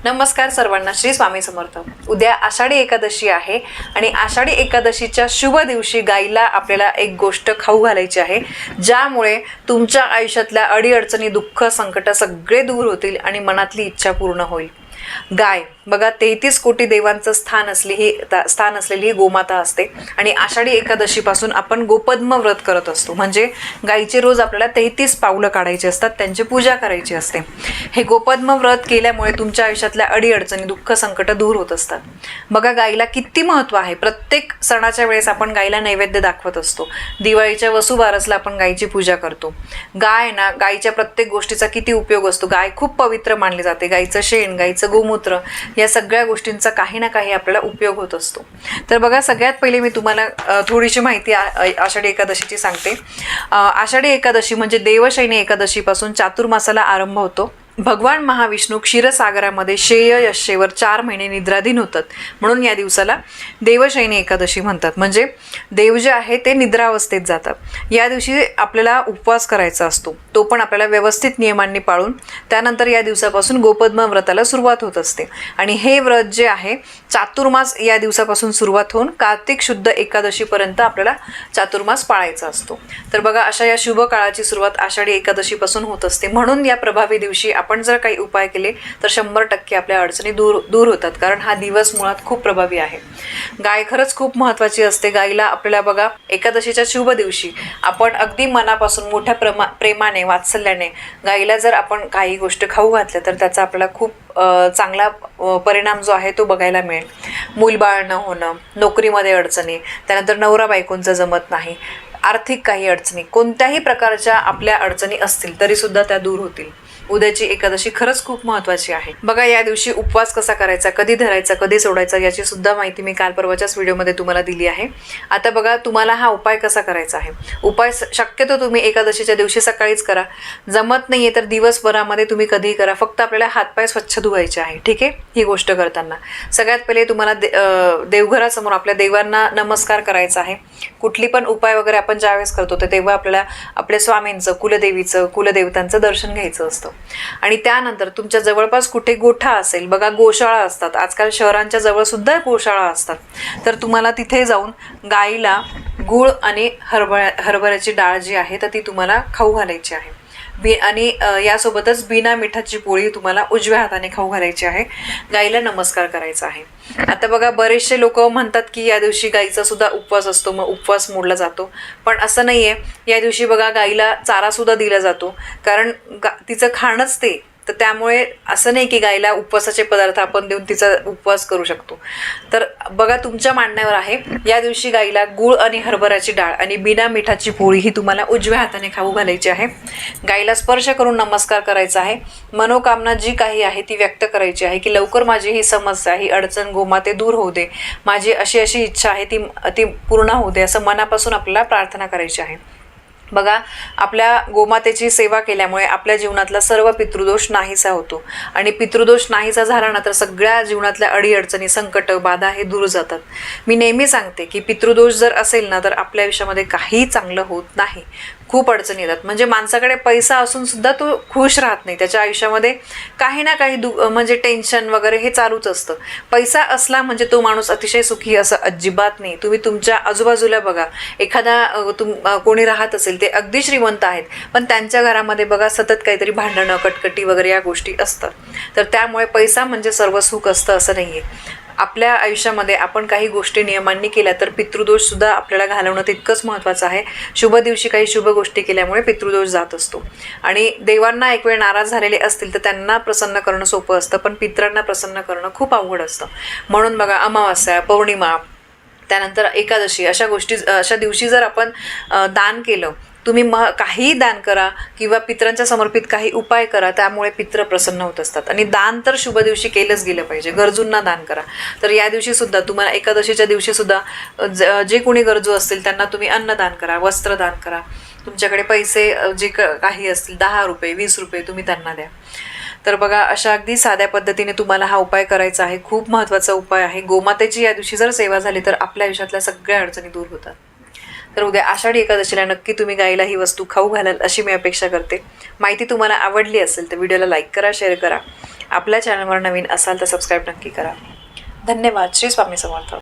नमस्कार सर्वांना, श्री स्वामी समर्थ। उद्या आषाढी एकादशी आहे आणि आषाढी एकादशीच्या शुभ दिवशी गाईला आपल्याला एक गोष्ट खाऊ घालायची आहे, ज्यामुळे तुमच्या आयुष्यातल्या अडीअडचणी, दुःख, संकट सगळे दूर होतील आणि मनातली इच्छा पूर्ण होईल। गाय बघा, 33 कोटी देवांचं स्थान असलेली ही गोमाता असते आणि आषाढी एकादशी पासून आपण गोपद्म व्रत करत असतो। म्हणजे गायीचे रोज आपल्याला 33 पावलं काढायची असतात, त्यांची पूजा करायची असते। हे गोपद्म व्रत केल्यामुळे तुमच्या आयुष्यातल्या अडीअडचणी, दुःख, संकट दूर होत असतात। बघा, गायीला किती महत्त्व आहे। प्रत्येक सणाच्या वेळेस आपण गायीला नैवेद्य दाखवत असतो। दिवाळीच्या वसुबारसला आपण गायीची पूजा करतो। गायीच्या प्रत्येक गोष्टीचा किती उपयोग असतो। गाय खूप पवित्र मानली जाते। गायीचं शेण, गायीचं गोमूत्र या सगळ्या गोष्टींचा काही ना काही आपल्याला उपयोग होत असतो। तर बघा, सगळ्यात पहिले मी तुम्हाला थोडीशी माहिती आषाढी एकादशीची सांगते। आषाढी एकादशी म्हणजे देवशयनी एकादशीपासून चातुर्मासाला आरंभ होतो। भगवान महाविष्णू क्षीरसागरामध्ये शेय यशेवर 4 महिने निद्राधीन होतात, म्हणून या दिवसाला देवशयनी एकादशी म्हणतात। म्हणजे देव जे आहे ते निद्रावस्थेत जातात। या दिवशी आपल्याला उपवास करायचा असतो, तो पण आपल्याला व्यवस्थित नियमांनी पाळून। त्यानंतर या दिवसापासून गोपद्म व्रताला सुरुवात होत असते आणि हे व्रत जे आहे चातुर्मास या दिवसापासून सुरुवात होऊन कार्तिक शुद्ध एकादशीपर्यंत आपल्याला चातुर्मास पाळायचा असतो। तर बघा, अशा या शुभ काळाची सुरुवात आषाढी एकादशीपासून होत असते। म्हणून या प्रभावी दिवशी आपण जर काही उपाय केले तर 100% आपल्या अडचणी दूर होतात, कारण हा दिवस मुळात खूप प्रभावी आहे। गाय खरंच खूप महत्त्वाची असते। गायीला आपल्याला बघा, एकादशीच्या शुभ दिवशी आपण अगदी मनापासून मोठ्या प्रेमाने, वात्सल्याने गायीला जर आपण काही गोष्ट खाऊ घातल्या तर त्याचा आपल्याला खूप चांगला परिणाम जो आहे तो बघायला मिळेल। मूलबाळ न होणं, नोकरीमध्ये अडचणी, त्यानंतर नवरा बायकोंचं जमत नाही, आर्थिक काही अडचणी, कोणत्याही प्रकारच्या आपल्या अडचणी असतील तरी सुद्धा त्या दूर होतील। उद्याची एकादशी खरंच खूप महत्त्वाची आहे। बघा, या दिवशी उपवास कसा करायचा, कधी धरायचा, कधी सोडायचा याची सुद्धा माहिती मी काल परवाच्याच व्हिडिओमध्ये तुम्हाला दिली आहे। आता बघा, तुम्हाला हा उपाय कसा करायचा आहे। उपाय शक्यतो तुम्ही एकादशीच्या दिवशी सकाळीच करा। जमत नाहीये तर दिवसभरामध्ये तुम्ही कधीही करा। फक्त आपल्याला हातपाय स्वच्छ धुवायचे आहे, ठीक आहे। ही गोष्ट करताना सगळ्यात पहिले तुम्हाला देवघरासमोर आपल्या देवांना नमस्कार करायचा आहे। कुठली पण उपाय वगैरे आपण ज्यावेळेस करतो तर तेव्हा आपल्याला आपल्या स्वामींचं, कुलदेवीचं, कुलदेवतांचं दर्शन घ्यायचं असतं। आणि त्यानंतर तुमच्या जवळपास कुठे गोठा असेल, बघा गोशाळा असतात, आजकाल शहरांच्या जवळ सुद्धा गोशाळा असतात, तर तुम्हाला तिथे जाऊन गाईला गूळ आणि हरभऱ्याची डाळ जी आहे तर ती तुम्हाला खाऊ घालायची आहे। आणि यासोबतच बिना मिठाची पोळी तुम्हाला उजव्या हाताने खाऊ घालायची आहे। गाईला नमस्कार करायचा आहे। आता बघा, बरेचसे लोक म्हणतात की या दिवशी गाईचा सुद्धा उपवास असतो, मग उपवास मोडला जातो, पण असं नाहीये। या दिवशी बघा, गाईला चारा सुद्धा दिला जातो, कारण तिचं खाणंच ते, तर त्यामुळे असं नाही की गाईला उपवासाचे पदार्थ आपण देऊन तिचा उपवास करू शकतो। तर बघा, तुमच्या मांडण्यावर आहे। या दिवशी गाईला गूळ आणि हरभऱ्याची डाळ आणि बिना मिठाची पोळी ही तुम्हाला उजव्या हाताने खाऊ घालायची आहे। गाईला स्पर्श करून नमस्कार करायचा आहे। मनोकामना जी काही आहे ती व्यक्त करायची आहे की लवकर माझी ही समस्या, ही अडचण गोमाते दूर होऊ दे, माझी अशी इच्छा आहे ती पूर्ण होऊ दे, असं मनापासून आपल्याला प्रार्थना करायची आहे। बघा, आपल्या गोमातेची सेवा केल्यामुळे आपल्या जीवनातला सर्व पितृदोष नाहीसा होतो आणि पितृदोष नाहीसा झाला ना तर सगळ्या जीवनातल्या अडीअडचणी, संकट, बाधा हे दूर जातात। मी नेहमी सांगते की पितृदोष जर असेल ना तर आपल्या आयुष्यामध्ये काही चांगलं होत नाही, खूप अडचणी येतात। म्हणजे माणसाकडे पैसा असून सुद्धा तो खुश राहत नाही, त्याच्या आयुष्यामध्ये काही ना काही म्हणजे टेन्शन वगैरे हे चालूच असतं। पैसा असला म्हणजे तो माणूस अतिशय सुखी असं अजिबात नाही। तुम्ही तुमच्या आजूबाजूला बघा, एखादा कोणी राहत असेल, ते अगदी श्रीमंत आहेत, पण त्यांच्या घरामध्ये बघा सतत काहीतरी भांडणं, कटकटी वगैरे या गोष्टी असतात। तर त्यामुळे पैसा म्हणजे सर्व सुख असतं असं नाहीये। आपल्या आयुष्यामध्ये आपण काही गोष्टी नियमांनी केल्या तर पितृदोष सुद्धा आपल्याला घालवणं तितकंच महत्त्वाचं आहे। शुभ दिवशी काही शुभ गोष्टी केल्यामुळे पितृदोष जात असतो आणि देवांना एक वेळ नाराज झालेले असतील तर त्यांना प्रसन्न करणं सोपं असतं, पण पितरांना प्रसन्न करणं खूप अवघड असतं। म्हणून बघा, अमावास्या, पौर्णिमा, त्यानंतर एकादशी अशा दिवशी जर आपण दान केलं, तुम्ही काहीही दान करा किंवा पितरांच्या समर्पित काही उपाय करा, त्यामुळे पित्र प्रसन्न होत असतात। आणि दान तर शुभ दिवशी केलंच गेलं पाहिजे, गरजूंना दान करा। तर या दिवशी सुद्धा तुम्हाला एकादशीच्या दिवशी सुद्धा जे कोणी गरजू असतील त्यांना तुम्ही अन्नदान करा, वस्त्रदान करा, तुमच्याकडे पैसे जे काही असतील 10 रुपये, 20 रुपये तुम्ही त्यांना द्या। तर बघा, अशा अगदी साध्या पद्धतीने तुम्हाला हा उपाय करायचा आहे। खूप महत्त्वाचा उपाय आहे। गोमातेची या दिवशी जर सेवा झाली तर आपल्या आयुष्यातल्या सगळ्या अडचणी दूर होतात। तर उद्या आषाढी एकादशीला नक्की तुम्ही गाईला ही वस्तू खाऊ घालाल अशी मी अपेक्षा करते. माहिती तुम्हाला आवडली असेल तर व्हिडिओला लाईक करा, शेअर करा. आपल्या चॅनलवर नवीन असाल तर सबस्क्राईब नक्की करा. धन्यवाद. श्री स्वामी समर्थ.